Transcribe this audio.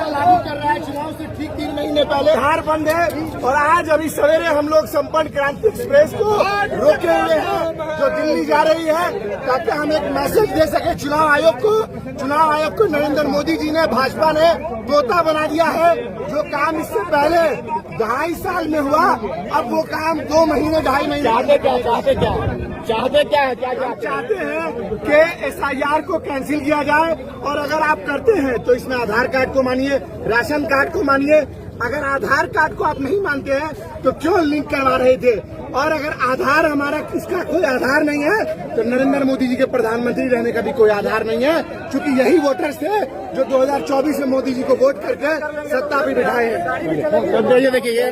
लागू कर रहा है चुनाव से ठीक 3 महीने पहले हार बंद है और आज अभी सवेरे हम लोग संपन्न क्रांति एक्सप्रेस को रोके हुए हैं जो दिल्ली जा रही है ताकि हम एक मैसेज दे सके चुनाव आयोग को नरेंद्र मोदी जी ने भाजपा ने तोता बना दिया है। जो काम इससे पहले 2.5 साल में हुआ अब वो काम 2 महीने 2.5 महीने चाहते हैं कि SIR को कैंसिल किया जाए और अगर आप करते हैं तो इसमें आधार कार्ड को मानिए, राशन कार्ड को मानिए। अगर आधार कार्ड को आप नहीं मानते हैं तो क्यों लिंक करवा रहे थे? और अगर आधार हमारा किसका कोई आधार नहीं है तो नरेंद्र मोदी जी के प्रधानमंत्री रहने का भी कोई आधार नहीं है, क्योंकि यही वोटर्स थे जो 2024 में मोदी जी को वोट करके सत्ता पे बिठाए हैं। देखिए